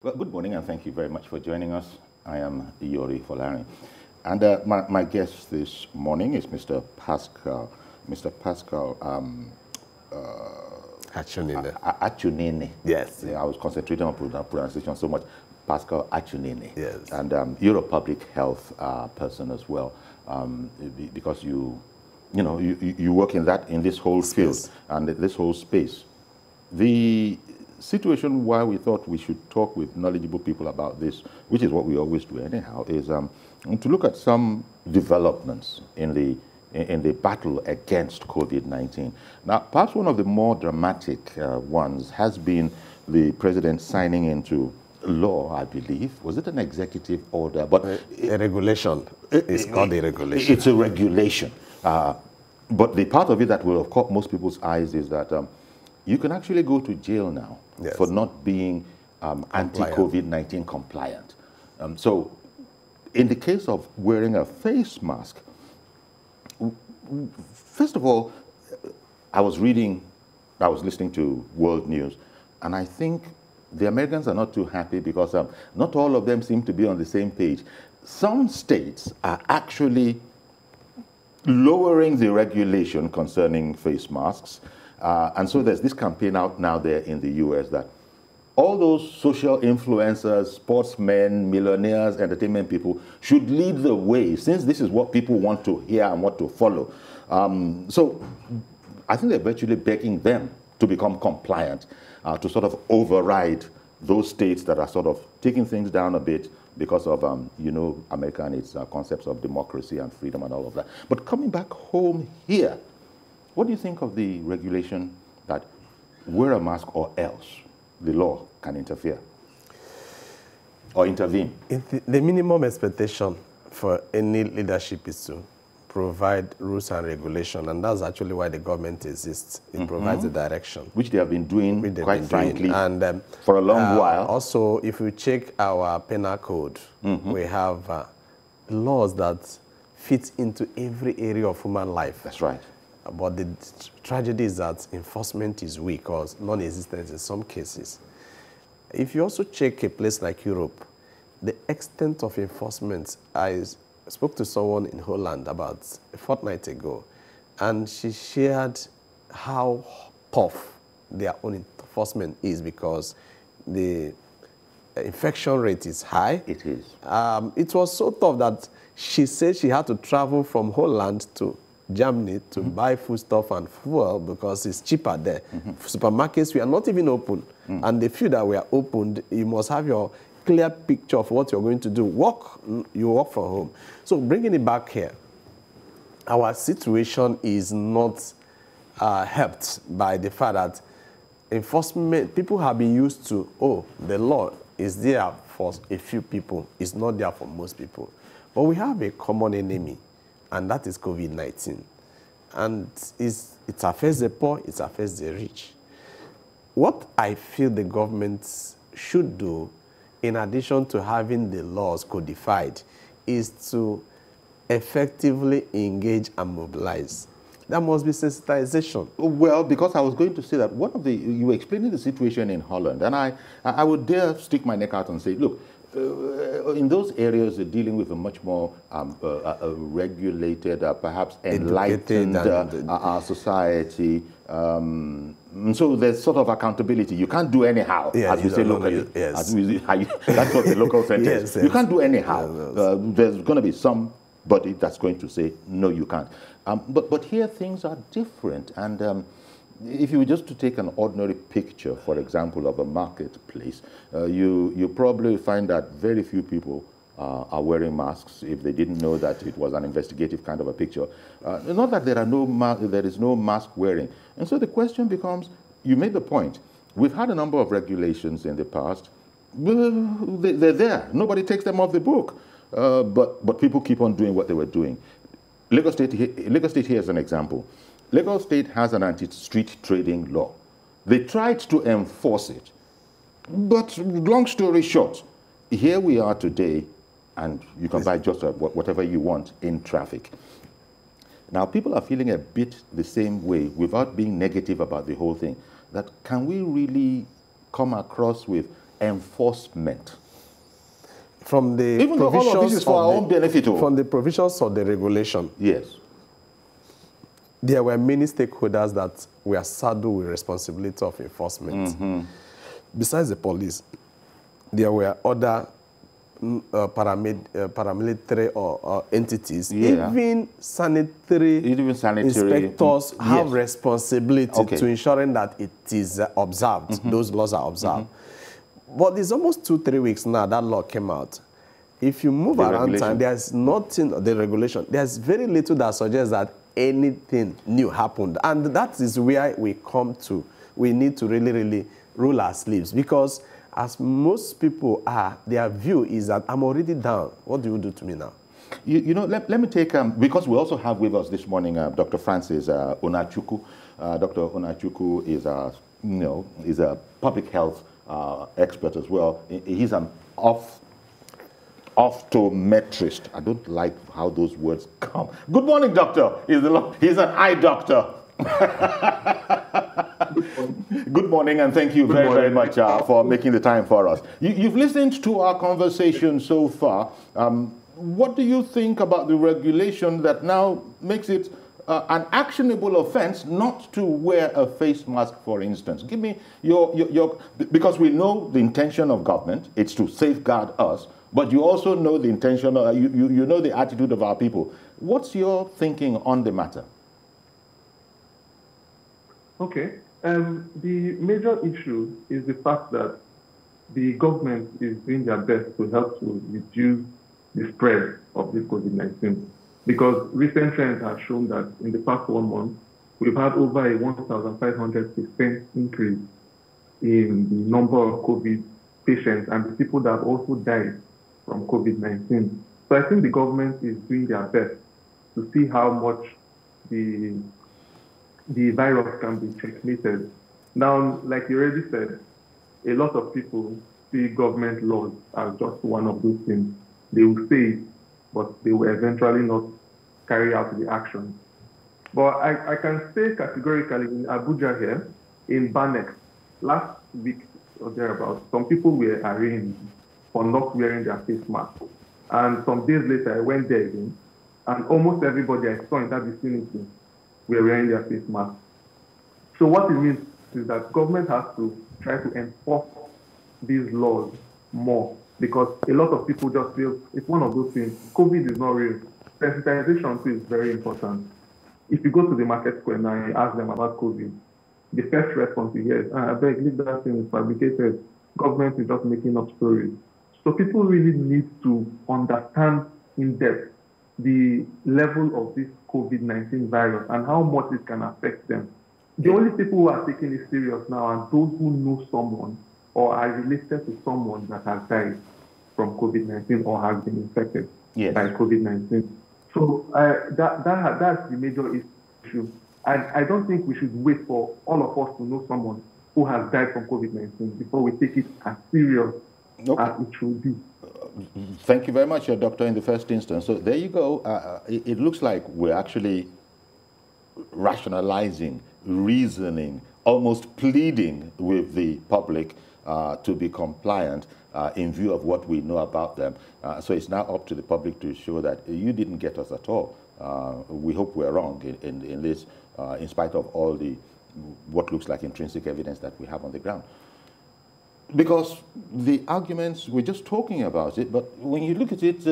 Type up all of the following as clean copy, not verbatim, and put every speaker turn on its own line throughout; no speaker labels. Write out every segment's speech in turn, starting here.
Well, good morning, and thank you very much for joining us. I am Iyori Folari. And my guest this morning is Mr. Pascal. Mr. Pascal Achunene.
Yes.
Yeah, I was concentrating on pronunciation so much. Pascal Achunene.
Yes.
And you're a public health person as well, because you work in this whole field and this whole space. The situation why we thought we should talk with knowledgeable people about this, which is what we always do anyhow, is to look at some developments in the battle against COVID-19. Now, perhaps one of the more dramatic ones has been the president signing into law, I believe. Was it an executive order? But
a regulation. It's called a regulation.
It's a regulation. But the part of it that will have caught most people's eyes is that you can actually go to jail now for not being anti-COVID-19 compliant. So in the case of wearing a face mask, first of all, I was listening to world news, and I think the Americans are not too happy because not all of them seem to be on the same page. Some states are actually lowering the regulation concerning face masks. And so there's this campaign out now there in the US that all those social influencers, sportsmen, millionaires, entertainment people should lead the way, since this is what people want to hear and want to follow. So I think they're virtually begging them to become compliant, to sort of override those states that are sort of taking things down a bit because of, America and its concepts of democracy and freedom and all of that. But coming back home here, what do you think of the regulation that wear a mask or else the law can interfere or intervene?
The minimum expectation for any leadership is to provide rules and regulation, and that's actually why the government exists. It provides the direction.
Which they have been doing, quite frankly,
and,
for a long while.
Also, if we check our penal code, we have laws that fit into every area of human life.
That's right.
But the tragedy is that enforcement is weak or non-existent in some cases. If you also check a place like Europe, the extent of enforcement, I spoke to someone in Holland about a fortnight ago, and she shared how tough their own enforcement is because the infection rate is high.
It is.
It was so tough that she said she had to travel from Holland to Germany to buy foodstuff and fuel because it's cheaper there. Supermarkets were not even open, and the few that were opened, you must have your clear picture of what you're going to do. You work from home. So bringing it back here, our situation is not helped by the fact that enforcement, people have been used to, the law is there for a few people, it's not there for most people. But we have a common enemy, and that is COVID-19. And it affects the poor, it affects the rich. What I feel the government should do, in addition to having the laws codified, is to effectively engage and mobilize. There must be sensitization.
Well, because I was going to say that you were explaining the situation in Holland, and I would dare stick my neck out and say, look, in those areas, they're dealing with a much more regulated, perhaps enlightened society. So there's sort of accountability. You can't do anyhow, as we say locally. Yes. That's what the local sentence. You can't do anyhow. There's going to be somebody that's going to say, no, you can't. But here things are different. And if you were just to take an ordinary picture, for example, of a marketplace, you probably find that very few people are wearing masks if they didn't know that it was an investigative kind of a picture. Not that there is no mask wearing. And so the question becomes, you made the point, we've had a number of regulations in the past. They're there. Nobody takes them off the book. But people keep on doing what they were doing. Lagos State here is an example. Lagos State has an anti-street trading law. They tried to enforce it. But long story short, here we are today, and you can buy just whatever you want in traffic. Now, people are feeling a bit the same way without being negative about the whole thing. That can we really come across with enforcement?
From the
Even though all of this is for our own benefit.
From the provisions of the regulation.
Yes.
There were many stakeholders that were saddled with responsibility of enforcement. Besides the police, there were other paramilitary or entities. Even sanitary inspectors have responsibility to ensuring that it is observed, those laws are observed. But it's almost 2-3 weeks now that law came out. If you move around time, there's nothing, the regulation, there's very little that suggests that anything new happened. And that is where we come to. We need to really, really roll our sleeves, because as most people are, their view is that I'm already down. What do you do to me now?
You know, let me take, because we also have with us this morning Dr. Francis Onachukwu. Dr. Onachukwu is is a public health expert as well. He's an optometrist. I don't like how those words come. Good morning, doctor. He's an eye doctor. Good morning, and thank you very much for making the time for us. You've listened to our conversation so far. What do you think about the regulation that now makes it an actionable offense not to wear a face mask, for instance? Give me your because we know the intention of government, it's to safeguard us, but you also know the intention, you know the attitude of our people. What's your thinking on the matter?
Okay. The major issue is the fact that the government is doing their best to help to reduce the spread of this COVID-19. Because recent trends have shown that in the past 1 month, we've had over a 1,500% increase in the number of COVID patients and the people that have also died from COVID-19. So I think the government is doing their best to see how much the virus can be transmitted. Now, like you already said, a lot of people see government laws as just one of those things. They will say it, but they will eventually not carry out the action. But I can say categorically in Abuja here, in Banex, last week or thereabouts, some people were arraigned for not wearing their face mask. And some days later, I went there again, and almost everybody I saw in that vicinity were wearing their face mask. So what it means is that government has to try to enforce these laws more, because a lot of people just feel it's one of those things. COVID is not real. Sensitization too is very important. If you go to the market square now and you ask them about COVID, the first response you hear is, I beg, leave that thing, it's fabricated. Government is just making up stories. So people really need to understand in depth the level of this COVID-19 virus and how much it can affect them. The only people who are taking it serious now are those who know someone or are related to someone that has died from COVID-19 or has been infected by COVID-19. So that's the major issue. And I don't think we should wait for all of us to know someone who has died from COVID-19 before we take it as serious as it should be.
Thank you very much, Doctor, in the first instance. So there you go. It looks like we're actually rationalizing, reasoning, almost pleading with the public to be compliant in view of what we know about them. So it's now up to the public to show that you didn't get us at all. We hope we're wrong in this, in spite of all the what looks like intrinsic evidence that we have on the ground. Because the arguments, we're just talking about it, but when you look at it,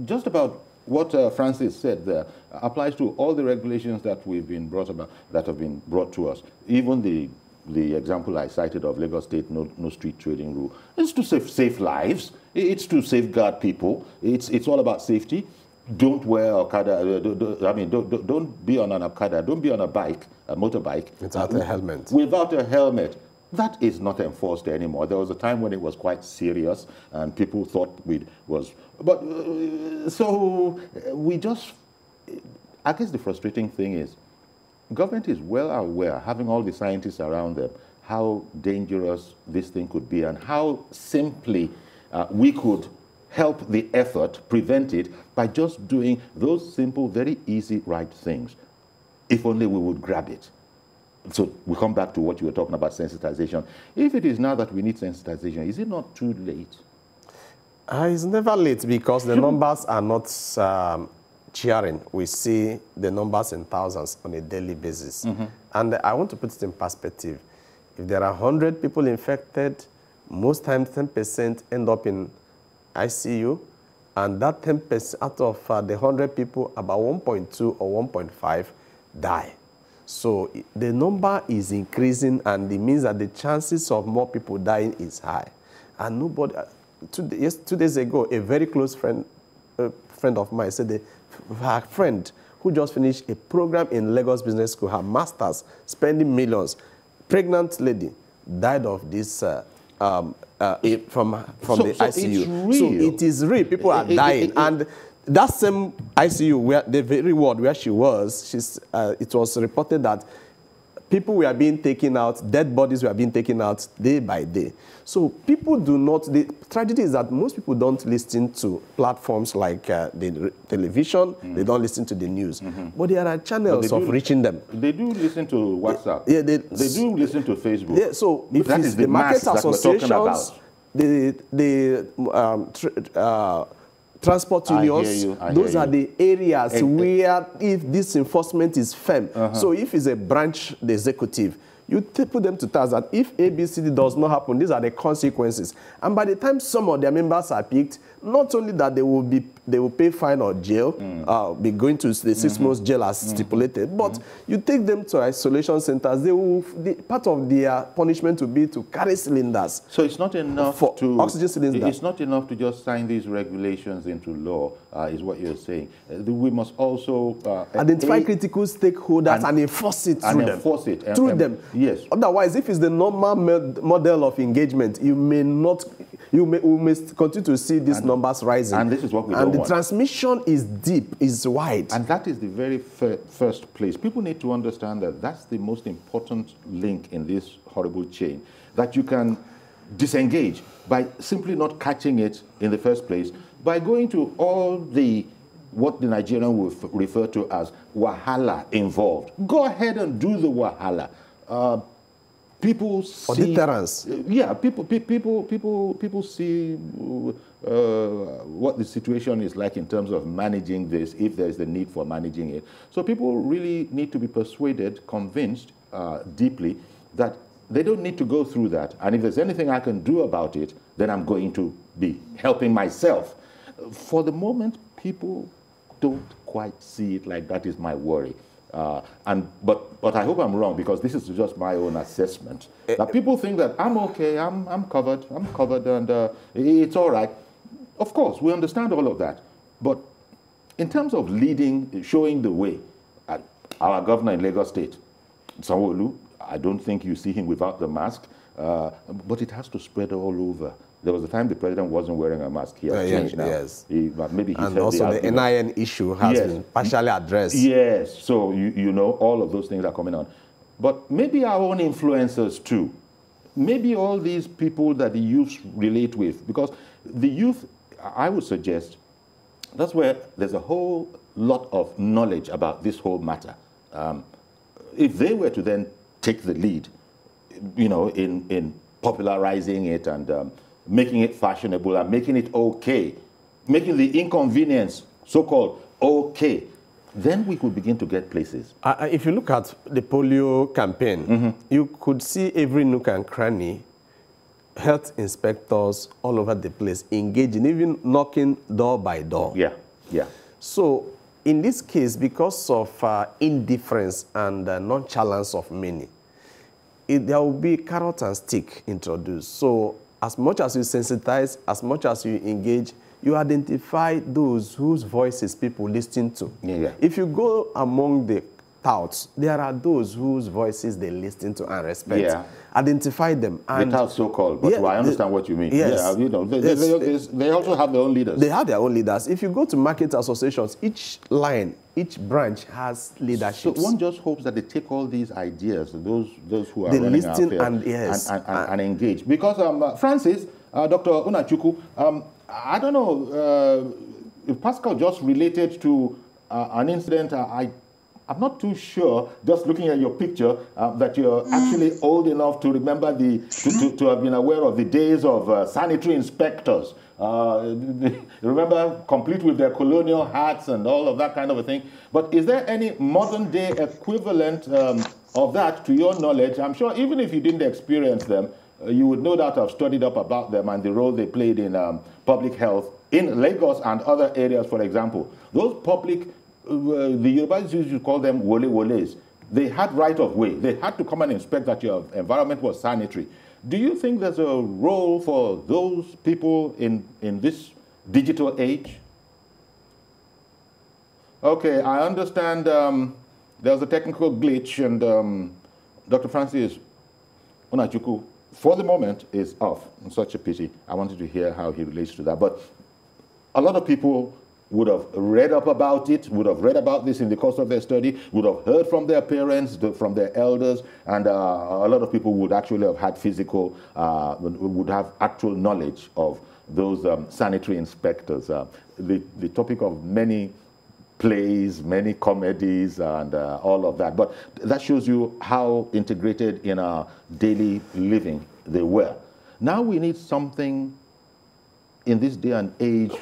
just about what Francis said there applies to all the regulations that we've been brought about, that have been brought to us. Even the example I cited of Lagos State no street trading rule. It's to save lives. It's to safeguard people. It's all about safety. Don't wear Okada. Don't be on an Okada. Don't be on a bike, a motorbike.
Without a helmet.
Without a helmet. That is not enforced anymore. There was a time when it was quite serious and people thought so we just, I guess the frustrating thing is, government is well aware, having all the scientists around them, how dangerous this thing could be and how simply we could help the effort, prevent it, by just doing those simple, very easy, right things. If only we would grab it. So we come back to what you were talking about, sensitization. If it is now that we need sensitization, is it not too late?
It's never late because the numbers are not cheering. We see the numbers in thousands on a daily basis. And I want to put it in perspective. If there are 100 people infected, most times 10% end up in ICU, and that 10% out of the 100 people, about 1.2 or 1.5 die. So the number is increasing, and it means that the chances of more people dying is high. And nobody, 2 days ago, a very close friend of mine said her friend who just finished a program in Lagos Business School, her master's, spending millions, pregnant lady, died of this from the ICU. So it is real. People are dying. And that same ICU, where the very ward where she was, it was reported that people were being taken out, dead bodies were being taken out day by day. So people do not, the tragedy is that most people don't listen to platforms like the television, they don't listen to the news. But there are channels of reaching them.
They do listen to WhatsApp.
Yeah, they
do listen to Facebook.
Yeah, so if
that is the market associations, transport unions, those are the areas where if this enforcement is firm. So if it's a branch, the executive, you put them to task that if ABCD does not happen, these are the consequences. And by the time some of their members are picked, not only that they will pay fine or jail, be going to the 6 months jail as stipulated, but you take them to isolation centers, part of their punishment will be to carry cylinders. So it's not enough
for
to
oxygen cylinders.
It's not enough to just sign these regulations into law, is what you're saying. We must also
identify critical stakeholders and enforce it through them.
Yes.
Otherwise, if it's the normal model of engagement, we may continue to see these numbers rising.
And this is what we don't want.
And the transmission is deep, is wide.
And that is the very first place. People need to understand that that's the most important link in this horrible chain, that you can disengage by simply not catching it in the first place, by going to all what the Nigerian will refer to as wahala involved. Go ahead and do the wahala. People see
deterrence.
Yeah, people see what the situation is like in terms of managing this, if there's the need for managing it. So people really need to be persuaded, convinced deeply that they don't need to go through that. And if there's anything I can do about it, then I'm going to be helping myself. For the moment, people don't quite see it like that, is my worry. But I hope I'm wrong, because this is just my own assessment. That people think that I'm okay, I'm covered, and it's all right. Of course, we understand all of that. But in terms of leading, showing the way, our governor in Lagos State, Sanwo-Olu, I don't think you see him without the mask, but it has to spread all over. There was a time the president wasn't wearing a mask. He has changed now.
Yes.
Maybe
and also the NIN issue has been partially addressed.
Yes. So, you know, all of those things are coming on. But maybe our own influencers too. Maybe all these people that the youth relate with. Because the youth, I would suggest, that's where there's a whole lot of knowledge about this whole matter. If they were to then take the lead, you know, in popularizing it and making it fashionable and making it okay, making the inconvenience so-called okay, then we could begin to get places.
If you look at the polio campaign, you could see every nook and cranny, health inspectors all over the place engaging, even knocking door by door.
Yeah, yeah.
So in this case, because of indifference and nonchalance of many, there will be carrot and stick introduced. So as much as you sensitize, as much as you engage, you identify those whose voices people listen to.
Yeah.
If you go among the touts, there are those whose voices they listen to and respect.
Yeah.
Identify them. And
the touts, so-called, but I understand what you mean.
Yes.
Yeah, you know, they also have their own leaders.
They have their own leaders. If you go to market associations, each line, each branch has leadership.
So one just hopes that they take all these ideas, those who are running our affairs, and engage. Because Francis, Dr. Unachuku, I don't know if Pascal just related to an incident. I'm not too sure, just looking at your picture, that you're actually old enough to remember to have been aware of the days of sanitary inspectors. Remember, complete with their colonial hats and all of that kind of a thing. But is there any modern day equivalent of that to your knowledge? I'm sure even if you didn't experience them, you would no doubt have studied up about them and the role they played in public health in Lagos and other areas, for example. Those public, the Yorubas used to call them wole-woles. They had right of way. They had to come and inspect that your environment was sanitary. Do you think there's a role for those people in this digital age? Okay, I understand there's a technical glitch, and Dr. Francis Onachukwu, for the moment, is off. It's such a pity. I wanted to hear how he relates to that. But a lot of people would have read up about it, would have read about this in the course of their study, would have heard from their parents, from their elders, and a lot of people would actually have had physical, would have actual knowledge of those sanitary inspectors. The topic of many plays, many comedies, and all of that. But that shows you how integrated in our daily living they were. Now we need something in this day and age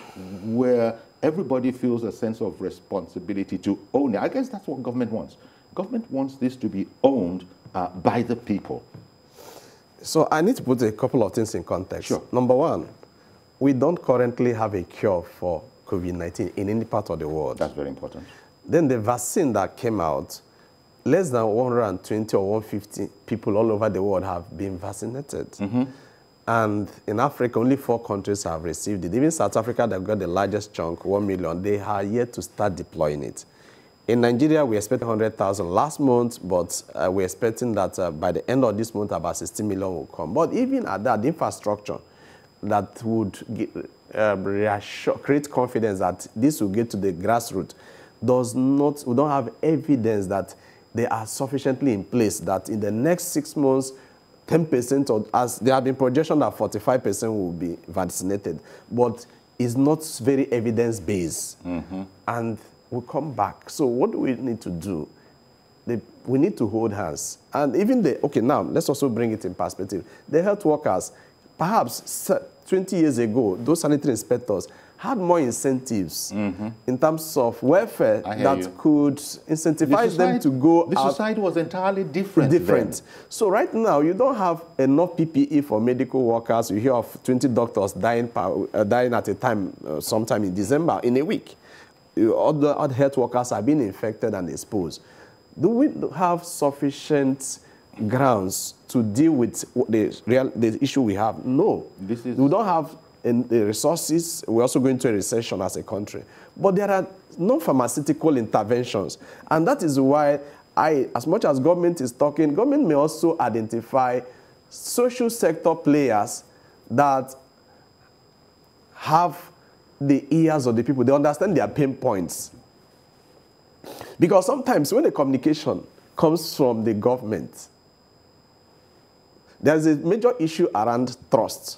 where everybody feels a sense of responsibility to own it. I guess that's what government wants. Government wants this to be owned by the people.
So I need to put a couple of things in context.
Sure.
Number one, we don't currently have a cure for COVID-19 in any part of the world.
That's very important.
Then the vaccine that came out, less than 120 or 150 people all over the world have been vaccinated. Mm-hmm. And in Africa, only 4 countries have received it. Even South Africa, that got the largest chunk, 1 million, they are yet to start deploying it. In Nigeria, we expect 100,000 last month, but we're expecting that by the end of this month, about 60 million will come. But even at that, the infrastructure that would create confidence that this will get to the grassroots we don't have evidence that they are sufficiently in place that in the next 6 months, 10%, or as there have been projections that 45% will be vaccinated, but it's not very evidence-based. Mm-hmm. And we'll come back. So what do we need to do? We need to hold hands. And even now, let's also bring it in perspective. The health workers, perhaps 20 years ago, those sanitary inspectors had more incentives in terms of welfare that could incentivize them to go out.
The society was entirely different then.
So right now, you don't have enough PPE for medical workers. You hear of 20 doctors dying at a time, sometime in December, in a week. Other health workers have been infected and exposed. Do we have sufficient grounds to deal with the issue we have? No. We don't have the resources. We're also going to a recession as a country. But there are no pharmaceutical interventions. And that is why as much as government is talking, government may also identify social sector players that have the ears of the people. They understand their pain points. Because sometimes when the communication comes from the government, there's a major issue around trust.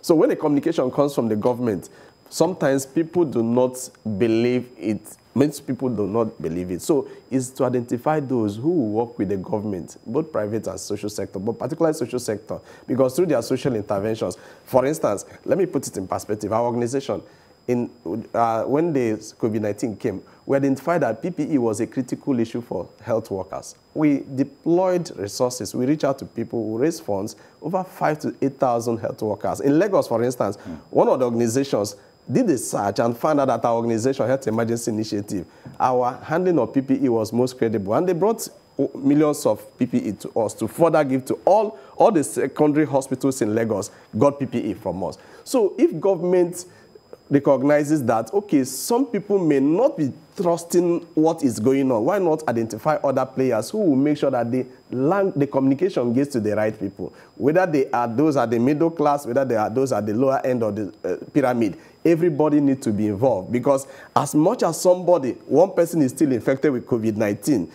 So when the communication comes from the government, sometimes people do not believe it. Most people do not believe it. So it's to identify those who work with the government, both private and social sector, but particularly social sector, because through their social interventions, for instance, let me put it in perspective. Our organization, when the COVID-19 came, we identified that PPE was a critical issue for health workers. We deployed resources. We reached out to people who raised funds, over 5,000 to 8,000 health workers. In Lagos, for instance, one of the organizations did a search and found out that our organization, Health Emergency Initiative, our handling of PPE was most credible. And they brought millions of PPE to us to further give to all the secondary hospitals in Lagos got PPE from us. So if government recognizes that, okay, some people may not be trusting what is going on, why not identify other players who will make sure that the communication gets to the right people, whether they are those at the middle class, whether they are those at the lower end of the pyramid. Everybody needs to be involved, because as much as one person is still infected with COVID-19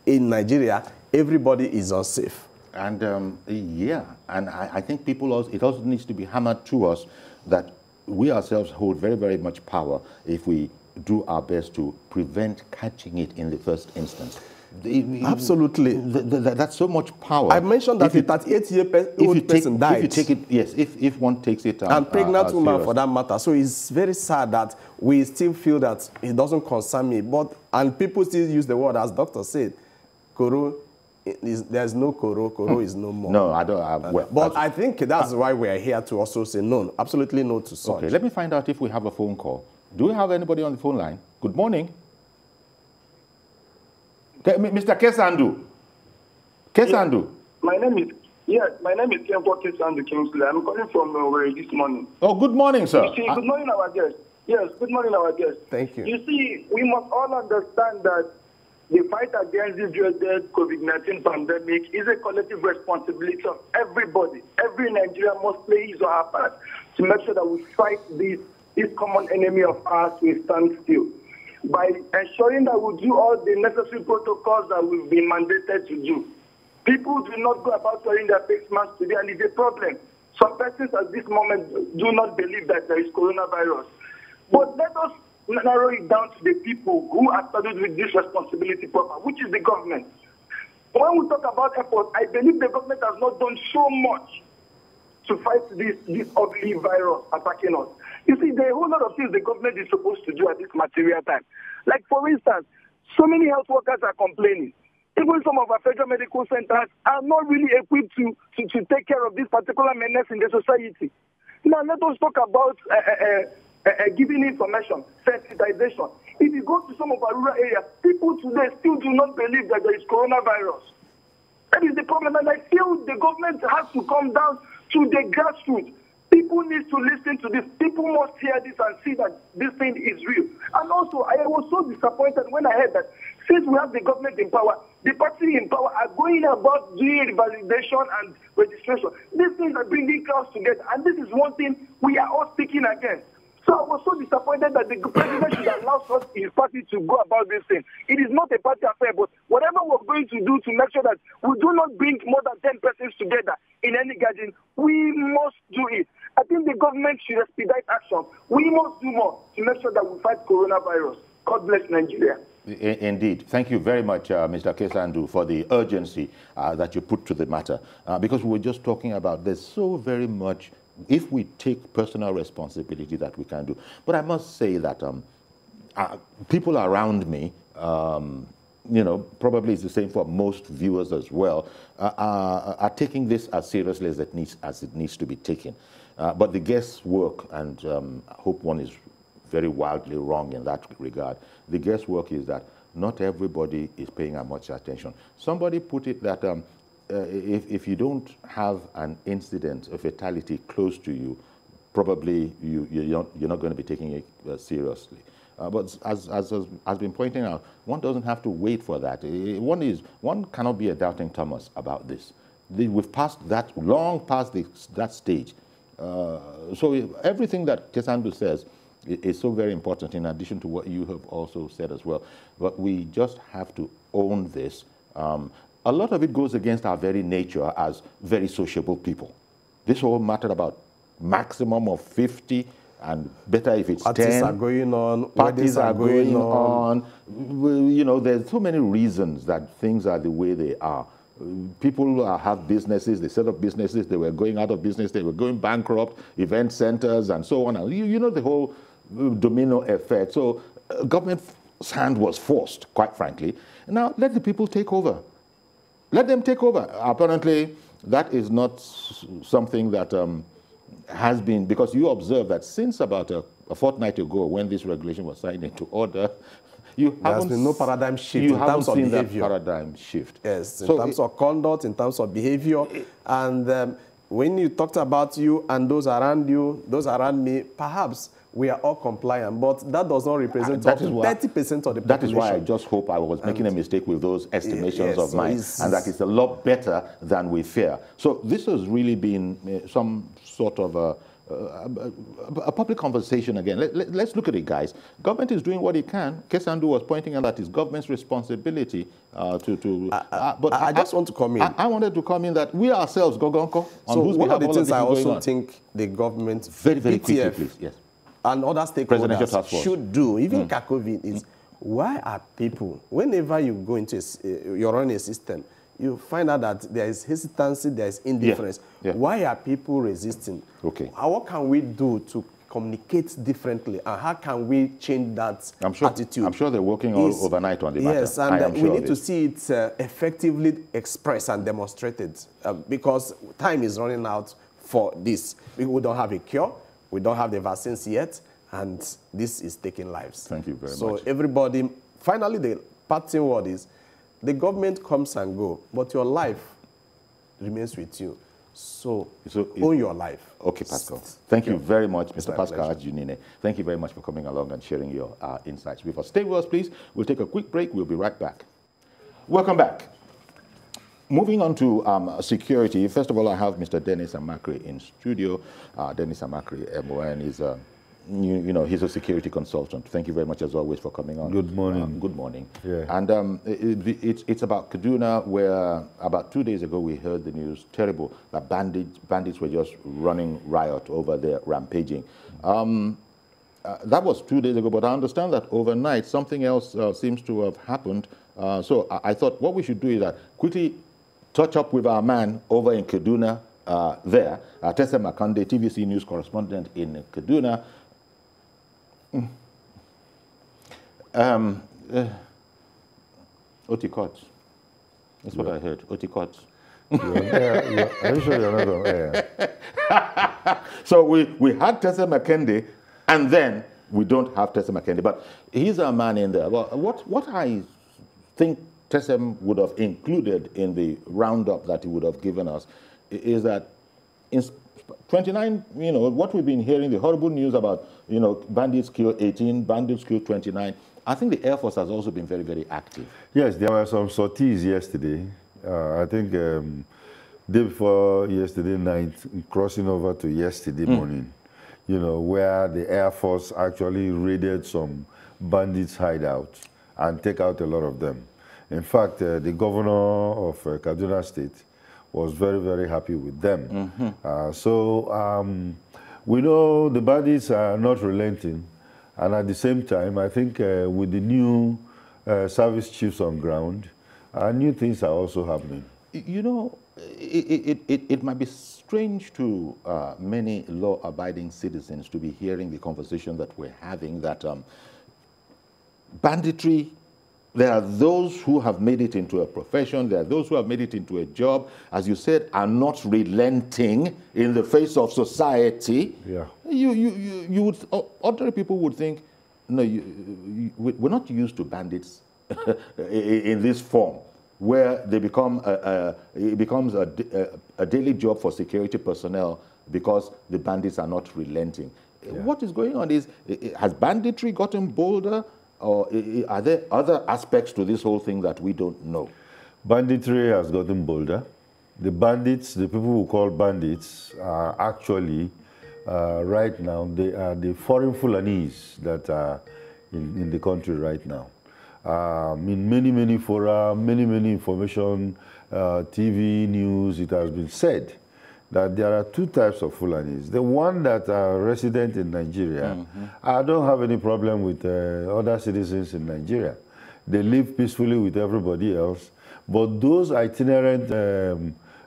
in Nigeria, everybody is unsafe.
And I think it also needs to be hammered to us that we ourselves hold very, very much power if we do our best to prevent catching it in the first instance.
Absolutely.
That's so much power.
I mentioned that a 38-year-old person died.
If you take it, yes, if one takes it,
and pregnant woman for that matter. So it's very sad that we still feel that it doesn't concern me. And people still use the word, as doctor said, Koro. There's no Koro. Koro is no more.
No, I don't.
But I think that's why we are here to also say no, absolutely no to such.
Okay, let me find out if we have a phone call. Do we have anybody on the phone line? Good morning. Mr. Kesandu. Kesandu.
My name is Kenko Kesandu Kingsley. I'm calling from Owerri this morning.
Oh, good morning, sir.
You see, good morning, our guest. Yes, good morning, our guest.
Thank you.
You see, we must all understand that the fight against this dreaded COVID-19 pandemic is a collective responsibility of everybody. Every Nigerian must play his or her part to make sure that we fight this common enemy of ours with standstill. By ensuring that we do all the necessary protocols that we've been mandated to do. People do not go about wearing their face masks today, and it's a problem. Some persons at this moment do not believe that there is coronavirus. But let us narrow it down to the people who are saddled with this responsibility proper, which is the government. When we talk about effort, I believe the government has not done so much to fight this ugly virus attacking us. You see, there are a whole lot of things the government is supposed to do at this material time. Like, for instance, so many health workers are complaining. Even some of our federal medical centers are not really equipped to take care of this particular menace in the society. Now, let us talk about giving information, sensitization. If you go to some of our rural areas, people today still do not believe that there is coronavirus. That is the problem, and I feel the government has to come down to the grassroots. People need to listen to this. People must hear this and see that this thing is real. And also, I was so disappointed when I heard that since we have the government in power, the party in power are going about doing validation and registration. These things are bringing crowds together, and this is one thing we are all speaking against. So I was so disappointed that the president should allow his party to go about this thing. It is not a party affair, but whatever we're going to do to make sure that we do not bring more than 10 persons together in any gathering, we must do it. I think the government should expedite action. We must do more to make sure that we fight coronavirus. God bless Nigeria.
Indeed. Thank you very much, Mr. Kesandu, for the urgency that you put to the matter. Because we were just talking about there's so very much, if we take personal responsibility, that we can do. But I must say that people around me, you know, probably it's the same for most viewers as well, are taking this as seriously as it needs to be taken. But the guesswork, and I hope one is very wildly wrong in that regard, the guesswork is that not everybody is paying as much attention. Somebody put it that if you don't have an incident, a fatality close to you, probably you're not going to be taking it seriously. But as has been pointing out, one doesn't have to wait for that. One cannot be a doubting Thomas about this. We've passed that, long past that stage. So everything that Kesandu says is so very important, in addition to what you have also said as well. But we just have to own this. A lot of it goes against our very nature as very sociable people. This whole matter about maximum of 50 and better if it's 10.
Parties are going on.
Parties are going on. You know, there's so many reasons that things are the way they are. People have businesses, they set up businesses, they were going out of business, they were going bankrupt, event centers and so on. You know the whole domino effect. So government's hand was forced, quite frankly. Now let the people take over. Let them take over. Apparently, that is not something that has been, because you observe that since about a fortnight ago, when this regulation was signed into order,
there's been no paradigm shift in terms of behavior.
That paradigm shift.
Yes, in terms of conduct, in terms of behavior. And when you talked about you and those around you, those around me, perhaps we are all compliant, but that does not represent 30% of the population.
That is why I just hope I was making a mistake with those estimations of mine, and that it's a lot better than we fear. So this has really been some sort of a public conversation again. Let's look at it, guys. Government is doing what it can. Kesandu was pointing out that it's government's responsibility but
I just want to come in.
I wanted to come in that we ourselves, Gogonko, on
so
whose
one
behalf
of the things I also
on.
think the government,
very quickly, please. Yes.
and other
Presidential task
stakeholders
force
should do, even Kakovi, is why are people, whenever you go into you're running a system, you find out that there is hesitancy, there is indifference.
Yeah.
Why are people resisting?
Okay.
What can we do to communicate differently, and how can we change that attitude?
I'm sure they're working overnight on the matter.
Yes, and we need to see it effectively expressed and demonstrated because time is running out for this. We don't have a cure, we don't have the vaccines yet, and this is taking lives.
Thank you very much.
So everybody, finally the parting word is, the government comes and go, but your life remains with you. So own your life.
Okay, Pascal. Thank you very much, Mr. Pascal Junine. Thank you very much for coming along and sharing your insights with us. Stay with us, please. We'll take a quick break. We'll be right back. Welcome back. Moving on to security. First of all, I have Mr. Dennis Amakri in studio. Dennis Amakri, MON, is he's a security consultant. Thank you very much, as always, for coming on.
Good morning.
Good morning.
Yeah.
And it's about Kaduna, where about 2 days ago we heard the news, terrible, that bandits were just running riot over there, rampaging. That was 2 days ago, but I understand that overnight something else seems to have happened. So I thought what we should do is quickly touch up with our man over in Kaduna there, Tessa Makande, TVC News correspondent in Kaduna. Otikot. That's what I heard. Otikot.
Are you sure you're not on air?
So we had Tessa Makende, and then we don't have Tessa Makende. But he's a man in there. Well, what I think Tessa would have included in the roundup that he would have given us is that in 29, what we've been hearing, the horrible news about, bandits kill 18, bandits kill 29. I think the Air Force has also been very, very active.
Yes, there were some sorties yesterday. I think day before yesterday night, crossing over to yesterday morning, where the Air Force actually raided some bandits' hideouts and take out a lot of them. In fact, the governor of Kaduna State was very, very happy with them. We know the bandits are not relenting. And at the same time, I think with the new service chiefs on ground, new things are also happening.
It might be strange to many law-abiding citizens to be hearing the conversation that we're having, that banditry, there are those who have made it into a profession, there are those who have made it into a job, as you said, are not relenting in the face of society.
Yeah.
You would, ordinary people would think, no, we're not used to bandits in this form, where they become it becomes a daily job for security personnel because the bandits are not relenting. Yeah. What is going on is, has banditry gotten bolder? Or are there other aspects to this whole thing that we don't know?
Banditry has gotten bolder. The bandits, the people who call bandits, are actually, right now, they are the foreign Fulanese that are in the country right now. In many fora, many information, TV, news, it has been said that there are two types of Fulanis. The one that are resident in Nigeria, I don't have any problem with other citizens in Nigeria. They live peacefully with everybody else. But those itinerant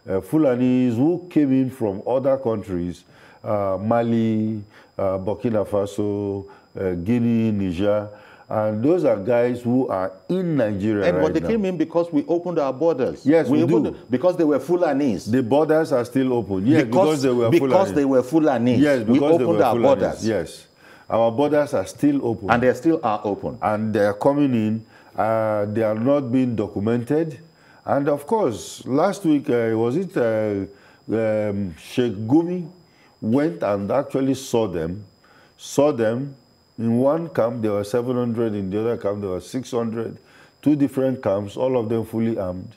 Fulanis who came in from other countries, Mali, Burkina Faso, Guinea, Niger, and those are guys who are in Nigeria right now.
And they came in because we opened our borders.
Yes, we do.
Because they were Fulanis.
The borders are still open. Yes, because they were Fulanis.
Because they were Fulanis.
Yes, because
we opened our borders.
Yes. Our borders are still open.
And they still are open.
And they are coming in. They are not being documented. And of course, last week, was it Sheikh Gumi went and actually saw them. In one camp, there were 700. In the other camp, there were 600. Two different camps, all of them fully armed.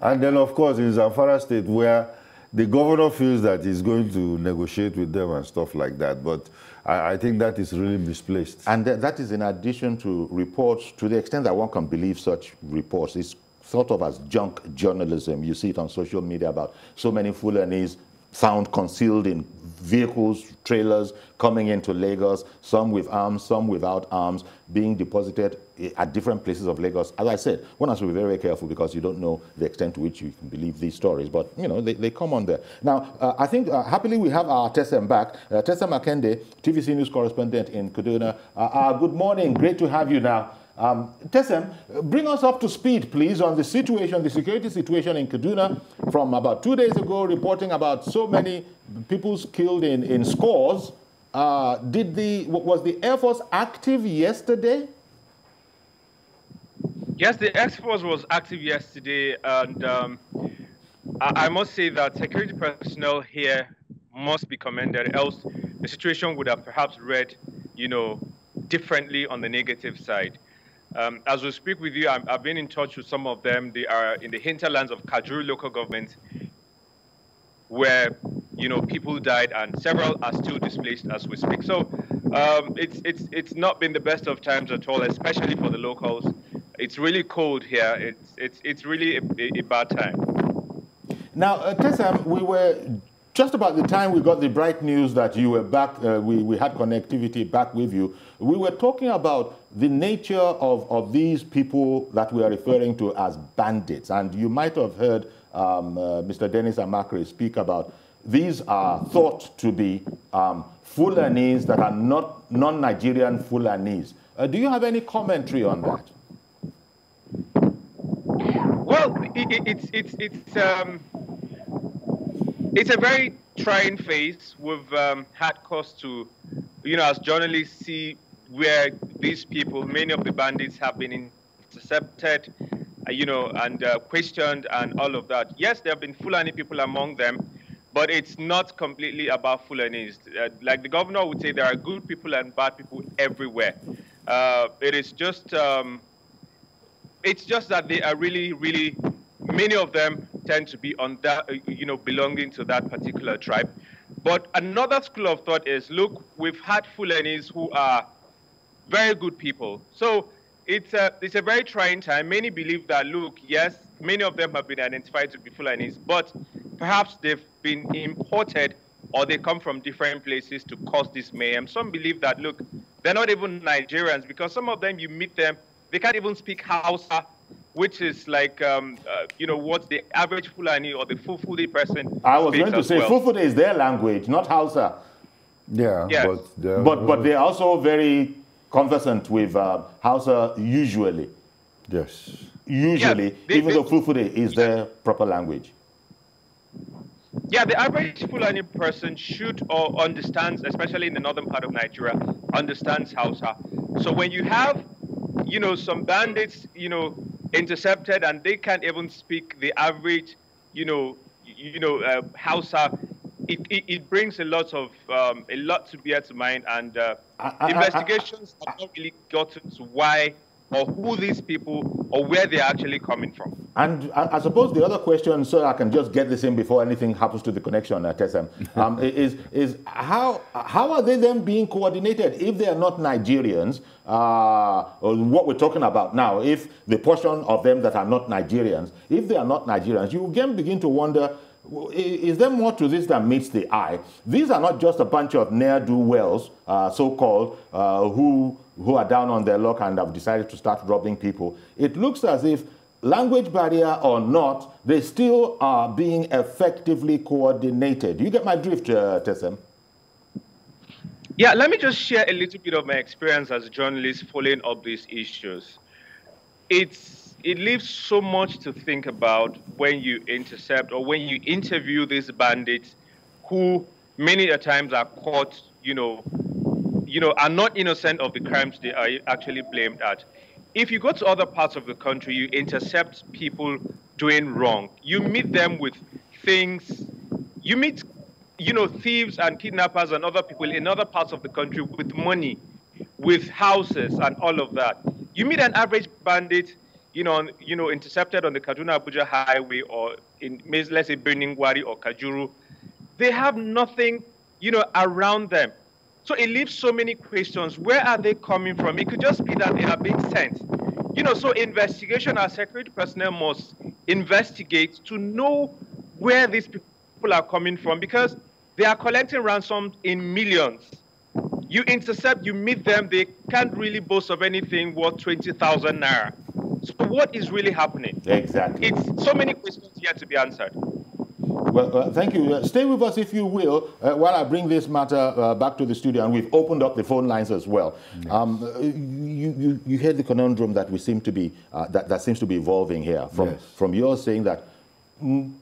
And then, of course, in Zamfara State, where the governor feels that he's going to negotiate with them and stuff like that. But I think that is really misplaced.
And that is in addition to reports, to the extent that one can believe such reports. It's thought of as junk journalism. You see it on social media about so many Fulanis found concealed in vehicles, trailers coming into Lagos, some with arms, some without arms, being deposited at different places of Lagos. As I said, one has to be very, very careful because you don't know the extent to which you can believe these stories, but you know, they come on there. Now, I think happily we have our Tessem back. Tessem Makende, TVC News correspondent in Kaduna. Good morning, great to have you now. Tessem, bring us up to speed, please, on the situation, the security situation in Kaduna from about 2 days ago, reporting about so many people killed in scores. Was the Air Force active yesterday?
Yes, the Air Force was active yesterday, and I must say that security personnel here must be commended, else the situation would have perhaps read, you know, differently on the negative side. As we speak with you, I've been in touch with some of them. They are in the hinterlands of Kajuru local government, where, you know, people died and several are still displaced as we speak. So it's not been the best of times at all, especially for the locals. It's really cold here. It's really a bad time.
Now, Tessem, we were just about the time we got the bright news that you were back, we had connectivity back with you. We were talking about the nature of these people that we are referring to as bandits. And you might have heard Mr. Dennis Amakre speak about these are thought to be Fulanis that are not non-Nigerian Fulanis. Do you have any commentary on that?
Well, it's a very trying phase. We've had cause to, you know, as journalists see where these people, many of the bandits have been intercepted, you know, and questioned and all of that. Yes, there have been Fulani people among them, but it's not completely about Fulanis. Like the governor would say, there are good people and bad people everywhere. It's just that they are really, really, many of them tend to be on that, you know, belonging to that particular tribe. But another school of thought is, look, we've had Fulanis who are very good people. So it's a very trying time. Many believe that, look, yes, many of them have been identified to be Fulanis, but perhaps they've been imported or they come from different places to cause this mayhem. Some believe that, look, they're not even Nigerians because some of them, you meet them, they can't even speak Hausa, which is like, you know, what the average Fulani or the Fulfulde person
I was going to say, well. Fulfulde is their language, not Hausa.
Yeah,
yes.
But they're also very conversant with Hausa usually.
Yes.
Usually, even though Fulfulde is their proper language.
Yeah, the average Fulani person should or understands, especially in the northern part of Nigeria, understands Hausa. So when you have, you know, some bandits, you know, intercepted and they can't even speak the average, Hausa, it brings a lot to bear to mind, and investigations have not really gotten to why or who these people or where they're actually coming from.
And I suppose the other question, so I can just get this in before anything happens to the connection, Tessem, is how are they then being coordinated if they are not Nigerians? Or what we're talking about now, if the portion of them that are not Nigerians, if they are not Nigerians, you again begin to wonder, is there more to this than meets the eye? These are not just a bunch of ne'er-do-wells, so-called, who are down on their luck and have decided to start robbing people. It looks as if, language barrier or not, they still are being effectively coordinated. Do you get my drift, Tessem?
Yeah, let me just share a little bit of my experience as a journalist following up these issues. It leaves so much to think about when you intercept or when you interview these bandits who many a times are caught, are not innocent of the crimes they are actually blamed at. If you go to other parts of the country, you intercept people doing wrong. You meet them with things, you meet, thieves and kidnappers and other people in other parts of the country with money, with houses and all of that. You meet an average bandit, intercepted on the Kaduna-Abuja highway or in, let's say, Birnin-Gwari or Kajuru. They have nothing, around them. So it leaves so many questions. Where are they coming from? It could just be that they are being sent. So investigation, our security personnel must investigate to know where these people people are coming from, because they are collecting ransom in millions. You intercept, you meet them, they can't really boast of anything worth 20,000 naira. So what is really happening?
Exactly.
It's so many questions here to be answered.
Well, thank you. Stay with us, if you will, while I bring this matter back to the studio, and we've opened up the phone lines as well. Yes. You heard the conundrum that we seem to be that seems to be evolving here. From yours saying that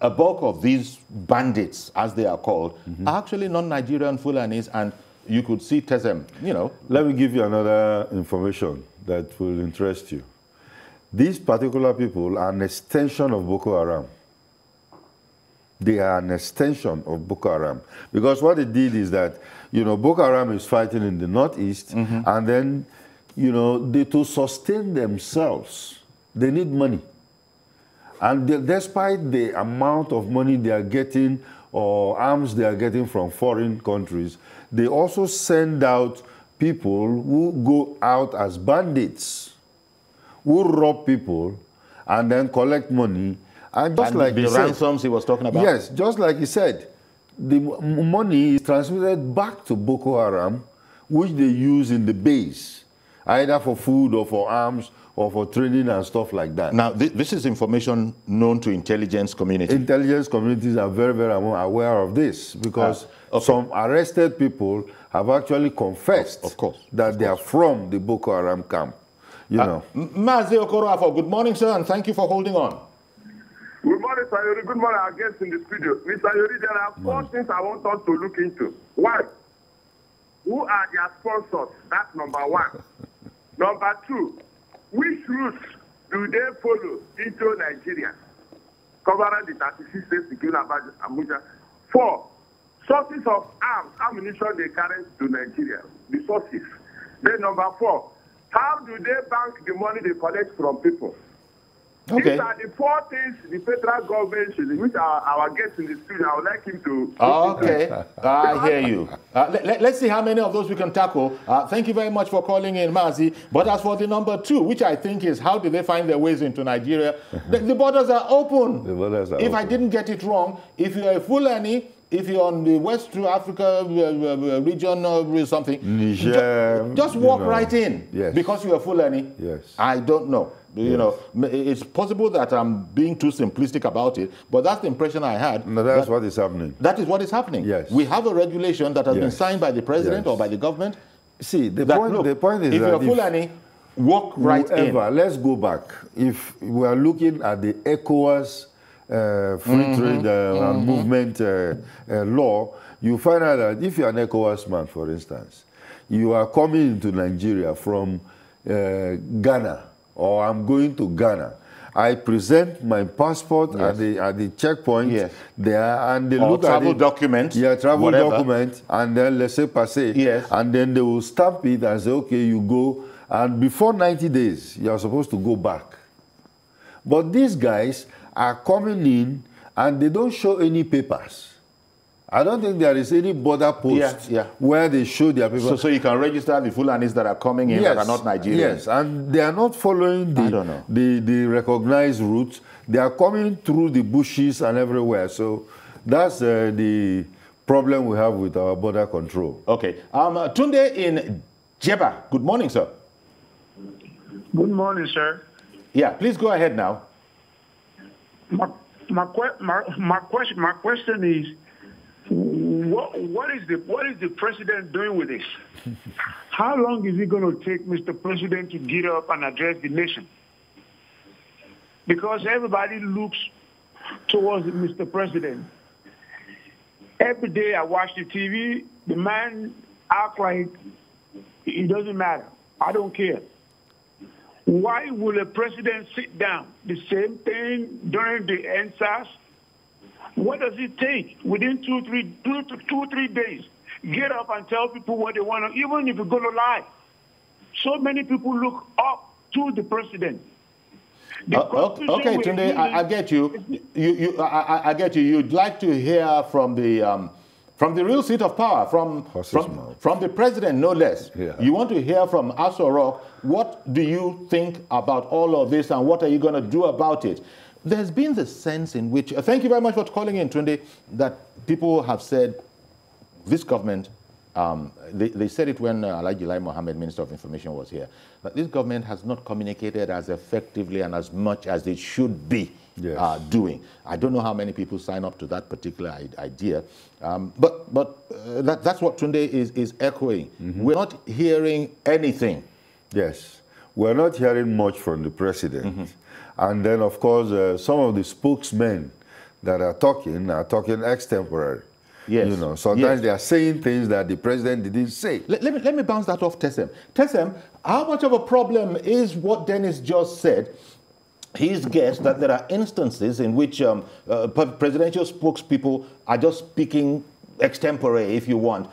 a bulk of these bandits, as they are called, are actually non-Nigerian Fulanis, and you could see Tesem, you know.
Let me give you another information that will interest you. These particular people are an extension of Boko Haram. They are an extension of Boko Haram. Because what they did is that, you know, Boko Haram is fighting in the northeast, and then, you know, to sustain themselves, they need money. And despite the amount of money they are getting or arms they are getting from foreign countries, they also send out people who go out as bandits, who rob people and then collect money. And just like
the ransoms he was talking about?
Yes, just like he said, the money is transmitted back to Boko Haram, which they use in the base, either for food or for arms or for training and stuff like that.
Now, this is information known to intelligence community.
Intelligence communities are very, very aware of this, because some arrested people have actually confessed that they are from the Boko Haram camp. You know.
Mazi Okoroafo, good morning, sir, and thank you for holding on.
Good morning, Sayori. Good morning, our guests in the studio. Mr. Sayori, there are four things I want us to look into. One, who are their sponsors? That's number one. Number two, which routes do they follow into Nigeria, covering the 36 states, including Abuja? 4, sources of arms, ammunition they carry to Nigeria, the sources. Then number 4, how do they bank the money they collect from people?
Okay.
These are the 4 things the federal government should, which are our guests in the studio. I would like him to...
Okay, I hear you. Let's see how many of those we can tackle. Thank you very much for calling in, Mazi. But as for the number 2, which I think is how do they find their ways into Nigeria, the borders are open. The borders are open. I didn't get it wrong, if you're a Fulani, if you're on the West to Africa region or something,
Niger,
just walk right in.
Yes.
Because you're Fulani.
Yes.
I don't know. You know, it's possible that I'm being too simplistic about it, but that's the impression I had.
No, that's what is happening.
That is what is happening.
Yes.
We have a regulation that has been signed by the president or by the government.
See, the point is
if
that
you're Fulani, walk right in.
Let's go back. If we are looking at the ECOWAS free trade and movement law, you find out that if you're an ECOWAS man, for instance, you are coming into Nigeria from Ghana, or I'm going to Ghana, I present my passport at the checkpoint there, and they look at it.
Document.
Yeah, travel document, and then let's say passe.
Yes.
And then they will stamp it and say, okay, you go, and before 90 days, you are supposed to go back. But these guys are coming in, and they don't show any papers. I don't think there is any border post where they show their papers.
So you can register the Fulanis that are coming in that are not Nigerians.
Yes, and they are not following the recognized routes. They are coming through the bushes and everywhere. So that's the problem we have with our border control.
Okay. Tunde in Jeba. Good morning, sir.
Good morning, sir.
Yeah, please go ahead now.
My question is, what is the president doing with this? How long is it going to take Mr. President to get up and address the nation? Because everybody looks towards Mr. President. Every day I watch the TV, the man acts like it doesn't matter. I don't care. Why will a president sit down? The same thing during the NSAS. What does it take? Within 2-3 days, get up and tell people what they want to, even if you're going to lie. So many people look up to the president.
Okay, Tunde, I get you. I get you. You'd like to hear from the real seat of power, from the president, no less. Yeah. You want to hear from Aso Rock. What do you think about all of this, and what are you going to do about it? there's been the sense in which, thank you very much for calling in, Tunde, that people have said this government, they said it when Alhaji Lai Mohammed, Minister of Information, was here, that this government has not communicated as effectively and as much as it should be doing. I don't know how many people sign up to that particular idea, but that's what Tunde is echoing. We're not hearing anything.
Yes, we're not hearing much from the president. And then, of course, some of the spokesmen that are talking extemporary.
Yes.
You know, sometimes they are saying things that the president didn't say.
Let me bounce that off Tessem. Tessem, how much of a problem is what Dennis just said? He's guessed that there are instances in which presidential spokespeople are just speaking extempore, if you want.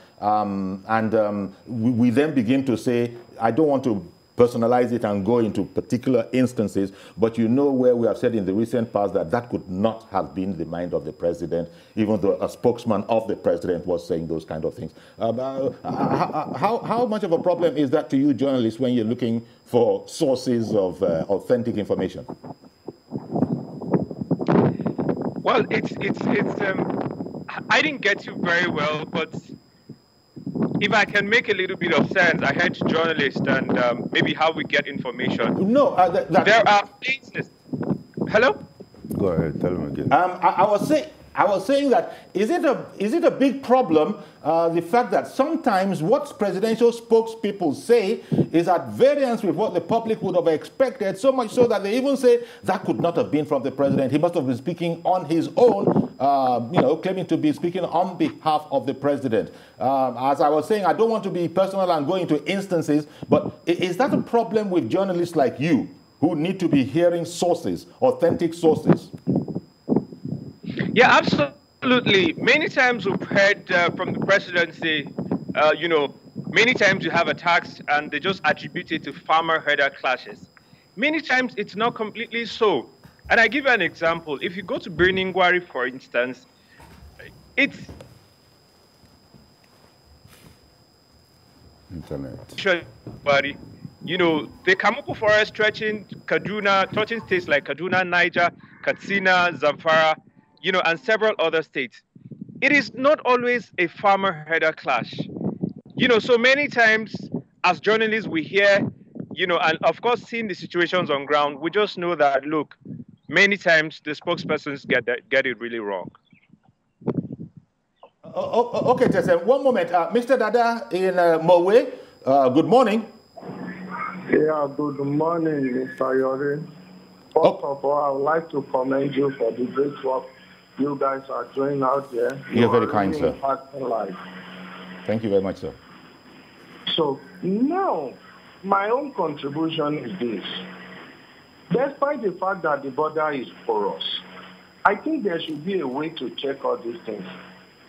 We then begin to say, I don't want to personalize it and go into particular instances, but you know where we have said in the recent past that that could not have been the mind of the president, even though a spokesman of the president was saying those kind of things. How much of a problem is that to you journalists when you're looking for sources of authentic information?
Well, I didn't get you very well, but if I can make a little bit of sense, I heard journalists and maybe how we get information.
No,
there are places. Hello?
Go ahead, tell him again.
I was saying that is it a big problem, the fact that sometimes what presidential spokespeople say is at variance with what the public would have expected, so much so that they even say that could not have been from the president. He must have been speaking on his own, claiming to be speaking on behalf of the president. As I was saying, I don't want to be personal and go into instances, but is that a problem with journalists like you who need to be hearing sources, authentic sources?
Yeah, absolutely. Many times we've heard from the presidency, many times you have attacks and they just attribute it to farmer-herder clashes. Many times it's not completely so. And I give you an example. If you go to Birnin-Gwari, for instance, it's
internet.
The Kamuku forest stretching states like Kaduna, Niger, Katsina, Zamfara, and several other states. It is not always a farmer-herder clash. So many times as journalists we hear, and of course seeing the situations on ground, we just know that, look, many times the spokespersons get it really wrong.
Okay, Tessem, one moment. Mr. Dada in Mowe, good morning.
Yeah, good morning, Mr. Yori. First of all, I would like to commend you for the great work you guys are doing out there.
You're very kind, sir.
Life.
Thank you very much, sir.
So now, my own contribution is this. Despite the fact that the border is porous, I think there should be a way to check all these things.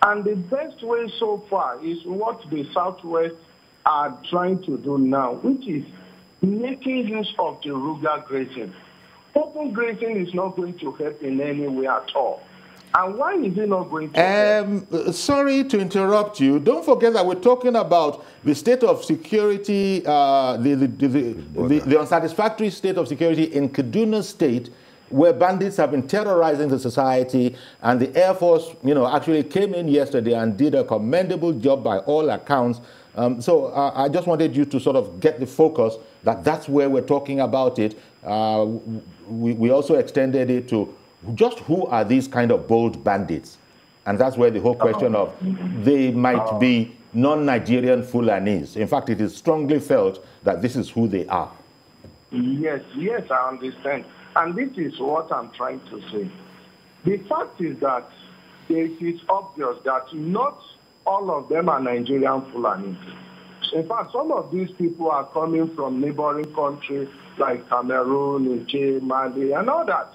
And the best way so far is what the Southwest are trying to do now, which is making use of the rural grazing. Open grazing is not going to help in any way at all. And why is it not going to help?
Sorry to interrupt you. Don't forget that we're talking about the state of security, the unsatisfactory state of security in Kaduna State, where bandits have been terrorizing the society, and the Air Force, actually came in yesterday and did a commendable job by all accounts. So I just wanted you to sort of get the focus that that's where we're talking about it. We also extended it to just who are these kind of bold bandits? And that's where the whole question of they might be non-Nigerian Fulanis. In fact, it is strongly felt that this is who they are.
Yes, I understand. And this is what I'm trying to say. The fact is that it is obvious that not all of them are Nigerian Fulanis. In fact, some of these people are coming from neighboring countries like Cameroon, Niger, Mali, and all that.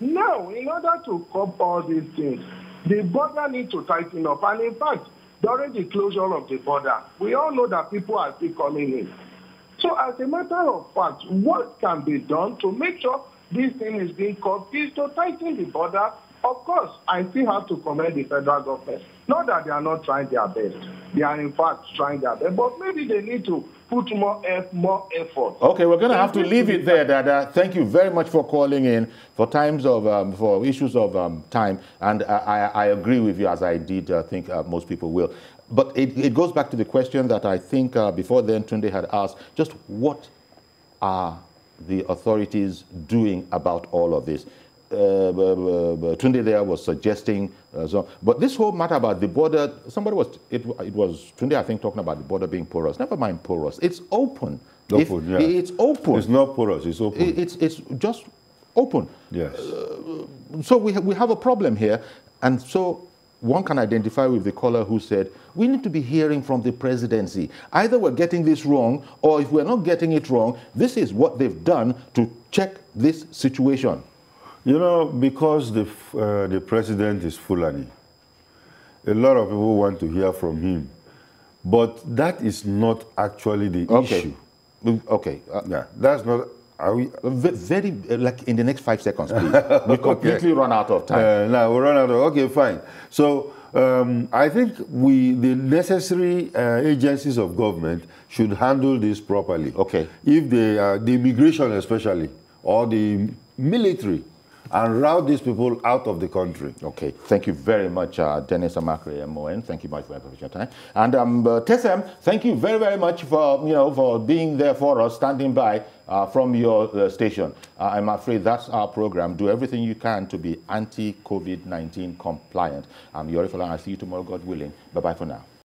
Now, in order to cope all these things, the border needs to tighten up. And in fact, during the closure of the border, we all know that people are still coming in. So as a matter of fact, what can be done to make sure this thing is being caught is to tighten the border. Of course, I still have to commend the federal government. Not that they are not trying their best. They are in fact trying their best. But maybe they need to put more effort.
Okay, we're going to have to leave it there, Dada. Thank you very much for calling in for times of for issues of time, and I agree with you, as I did think most people will. But it goes back to the question that I think before then Tunde had asked: just what are the authorities doing about all of this? Tunde there was suggesting, but this whole matter about the border, somebody was, it was Tunde, I think, talking about the border being porous. Never mind porous, it's open.
Open, yeah.
It's open.
It's not porous, it's open.
It's just open.
Yes.
So we have a problem here, and so one can identify with the caller who said, we need to be hearing from the presidency. Either we're getting this wrong, or if we're not getting it wrong, this is what they've done to check this situation.
You know, because the president is Fulani, a lot of people want to hear from him. But that is not actually the issue.
Okay.
Yeah, that's not... Are we
very like in the next 5 seconds, please? We completely run out of time.
No, we run out of. Okay, fine. So I think the necessary agencies of government should handle this properly.
Okay.
If the immigration especially, or the military, and route these people out of the country.
Okay, thank you very much, Dennis Amakre MON. Thank you much for your time. And Tessem, thank you very, very much for for being there for us, standing by from your station. I'm afraid that's our program. Do everything you can to be anti-COVID-19 compliant. I'm Yori Falan. I'll see you tomorrow, God willing. Bye-bye for now.